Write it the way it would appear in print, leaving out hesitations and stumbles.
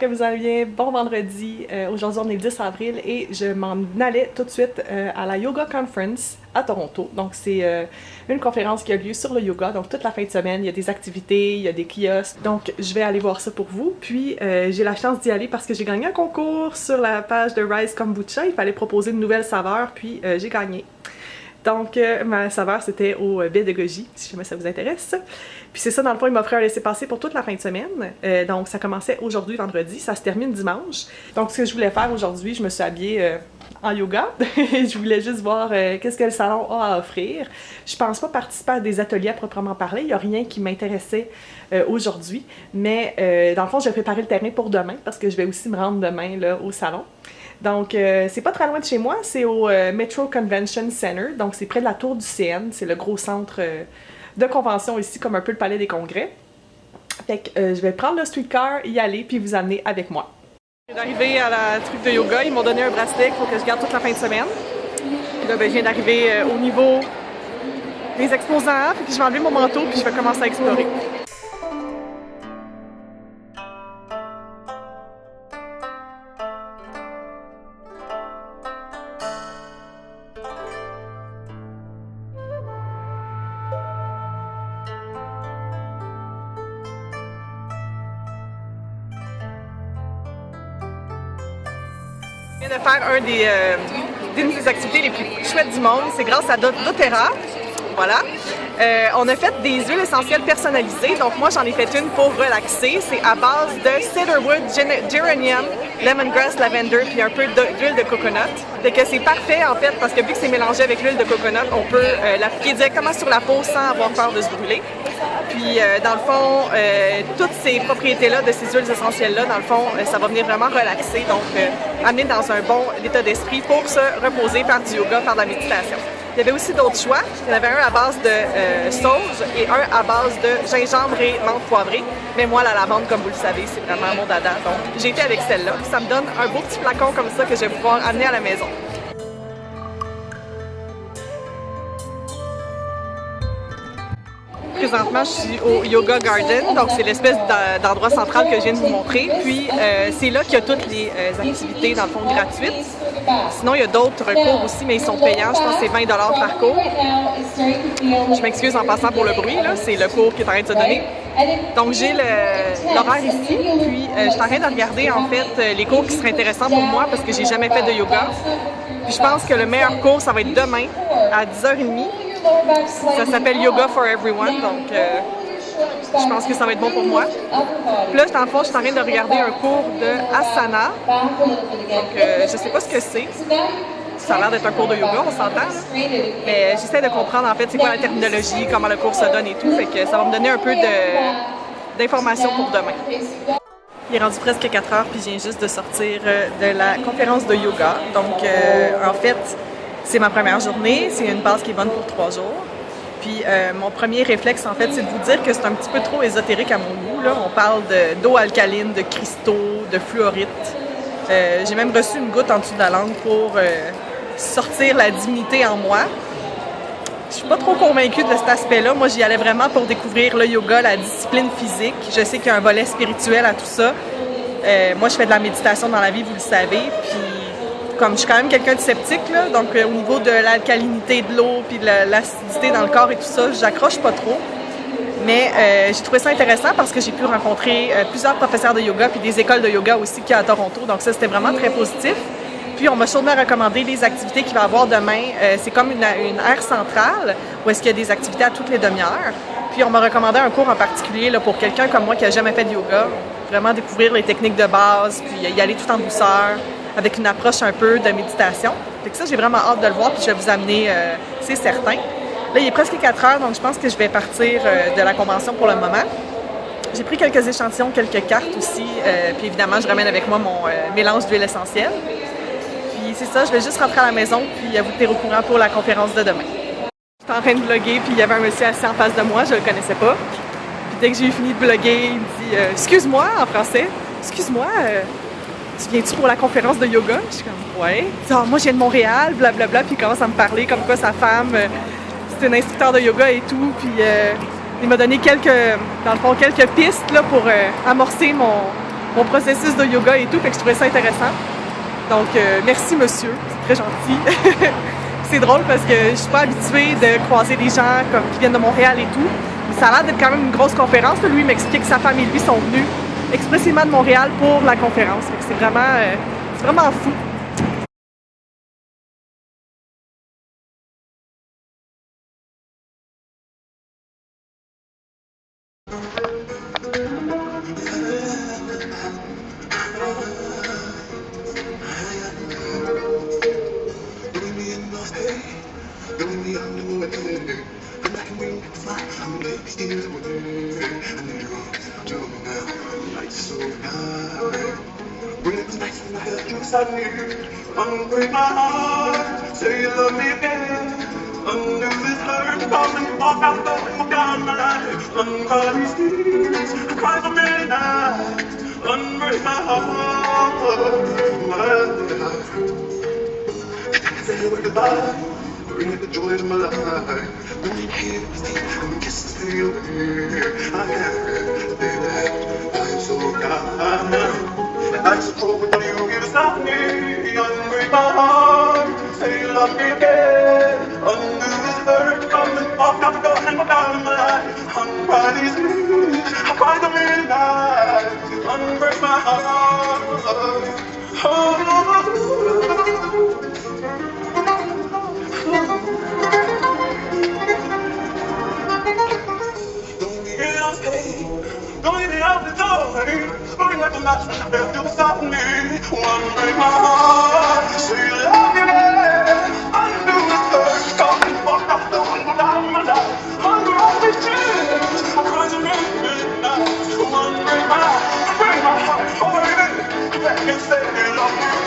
que vous allez bien. Bon vendredi. Aujourd'hui, on est le 10 avril et je m'en allais tout de suite à la Yoga Conference à Toronto. Donc, c'est une conférence qui a lieu sur le yoga. Donc, toute la fin de semaine, il y a des activités, il y a des kiosques. Donc, je vais aller voir ça pour vous. Puis, j'ai la chance d'y aller parce que j'ai gagné un concours sur la page de Rise Kombucha. Il fallait proposer une nouvelle saveur, puis j'ai gagné. Donc, ma saveur, c'était au baie de goji, si jamais ça vous intéresse. Puis c'est ça, dans le fond, il m'a offert un laissez-passer pour toute la fin de semaine. Donc, ça commençait aujourd'hui, vendredi, ça se termine dimanche. Donc, ce que je voulais faire aujourd'hui, je me suis habillée en yoga. Je voulais juste voir qu'est-ce que le salon a à offrir. Je pense pas participer à des ateliers à proprement parler. Il n'y a rien qui m'intéressait aujourd'hui. Mais, dans le fond, je vais préparer le terrain pour demain, parce que je vais aussi me rendre demain là, au salon. Donc, c'est pas très loin de chez moi, c'est au Metro Convention Center, donc c'est près de la tour du CN, c'est le gros centre de convention ici, comme un peu le palais des congrès. Fait que je vais prendre le streetcar, y aller, puis vous amener avec moi. Je viens d'arriver à la truc de yoga, ils m'ont donné un bracelet qu'il faut que je garde toute la fin de semaine. Puis là, ben, je viens d'arriver au niveau des exposants, puis je vais enlever mon manteau, puis je vais commencer à explorer. Je viens de faire une des activités les plus chouettes du monde, c'est grâce à doTERRA. Voilà. On a fait des huiles essentielles personnalisées, donc moi j'en ai fait une pour relaxer. C'est à base de cedarwood, geranium, lemongrass, lavender, puis un peu d'huile de coconut. Fait que c'est parfait en fait, parce que vu que c'est mélangé avec l'huile de coconut, on peut l'appliquer directement sur la peau sans avoir peur de se brûler. Puis dans le fond, toutes ces propriétés-là de ces huiles essentielles-là, dans le fond, ça va venir vraiment relaxer, donc amener dans un bon état d'esprit pour se reposer, faire du yoga, faire de la méditation. Il y avait aussi d'autres choix. Il y en avait un à base de sauge et un à base de gingembre et menthe poivrée. Mais moi, la lavande, comme vous le savez, c'est vraiment mon dada. Donc j'ai été avec celle-là. Ça me donne un beau petit flacon comme ça que je vais pouvoir amener à la maison. Présentement, je suis au Yoga Garden, donc c'est l'espèce d'endroit central que je viens de vous montrer. Puis c'est là qu'il y a toutes les activités, dans le fond, gratuites. Sinon, il y a d'autres cours aussi, mais ils sont payants. Je pense que c'est 20 $ par cours. Je m'excuse en passant pour le bruit, là. C'est le cours qui est en train de se donner. Donc j'ai l'horaire ici, puis je suis en train de regarder en fait les cours qui seraient intéressants pour moi parce que j'ai jamais fait de yoga. Puis je pense que le meilleur cours, ça va être demain à 10h30. Ça s'appelle Yoga for Everyone, donc je pense que ça va être bon pour moi. Puis là, dans le fond, je suis en train de regarder un cours de Asana. Donc, je sais pas ce que c'est. Ça a l'air d'être un cours de yoga, on s'entend. Mais j'essaie de comprendre en fait c'est quoi la terminologie, comment le cours se donne et tout. Fait que ça va me donner un peu d'informations pour demain. Il est rendu presque 4 heures, puis je viens juste de sortir de la conférence de yoga. Donc, en fait, c'est ma première journée, c'est une base qui est bonne pour 3 jours. Puis mon premier réflexe, en fait, c'est de vous dire que c'est un petit peu trop ésotérique à mon goût. Là. On parle d'eau alcaline, de cristaux, de fluorite. J'ai même reçu une goutte en dessous de la langue pour sortir la divinité en moi. Je suis pas trop convaincue de cet aspect-là. Moi, j'y allais vraiment pour découvrir le yoga, la discipline physique. Je sais qu'il y a un volet spirituel à tout ça. Moi, je fais de la méditation dans la vie, vous le savez. Puis comme je suis quand même quelqu'un de sceptique, là, donc au niveau de l'alcalinité de l'eau puis de l'acidité dans le corps et tout ça, j'accroche pas trop. Mais j'ai trouvé ça intéressant parce que j'ai pu rencontrer plusieurs professeurs de yoga puis des écoles de yoga aussi qu'il y a à Toronto. Donc ça, c'était vraiment très positif. Puis on m'a chaudement recommandé les activités qu'il va y avoir demain. C'est comme une aire centrale où est-ce qu'il y a des activités à toutes les demi-heures. Puis on m'a recommandé un cours en particulier là, pour quelqu'un comme moi qui n'a jamais fait de yoga. Vraiment découvrir les techniques de base, puis y aller tout en douceur, avec une approche un peu de méditation. Fait que ça, j'ai vraiment hâte de le voir, puis je vais vous amener, c'est certain. Là, il est presque 4 heures, donc je pense que je vais partir de la convention pour le moment. J'ai pris quelques échantillons, quelques cartes aussi, puis évidemment, je ramène avec moi mon mélange d'huile essentielle. Puis c'est ça, je vais juste rentrer à la maison, puis vous tenir au courant pour la conférence de demain. J'étais en train de vlogger, puis il y avait un monsieur assis en face de moi, je le connaissais pas. Puis dès que j'ai eu fini de vlogger, il me dit « Excuse-moi » en français, « Excuse-moi, tu viens-tu pour la conférence de yoga? » Je suis comme « Ouais. » Il dit « Ah, moi, je viens de Montréal, blablabla. » Puis il commence à me parler comme quoi sa femme, c'est une instructeur de yoga et tout. Puis il m'a donné quelques pistes là, pour amorcer mon processus de yoga et tout, fait que je trouvais ça intéressant. Donc, merci monsieur, c'est très gentil. C'est drôle parce que je suis pas habituée de croiser des gens comme qui viennent de Montréal et tout. Mais ça a l'air d'être quand même une grosse conférence. Lui, il m'explique que sa femme et lui sont venus expressément de Montréal pour la conférence. C'est vraiment fou. Unbreak my heart, say you love me again. Undo this hurt, come and walk out the window down my life. Uncry these tears, I cry for many nights. Unbreak my heart, my life. Say a word goodbye, bring me the joy to my life. When you kiss me, when you kisses feel weird, I can't be that. I'm so tired. I suppose when you give stop me, unbreak my heart, say you love me again. Undo this hurt, come and walk out the door and walk out of my life. Uncry these tears, I cry the midnight. Unbreak my heart. Don't leave me out the door, burning like a match, they'll still stop me. One break my heart, say you love me again. Undo this hurt, come and walk out the window down my life. Under all these tears, I cry to midnight. One break my heart, oh baby, back and say you love me.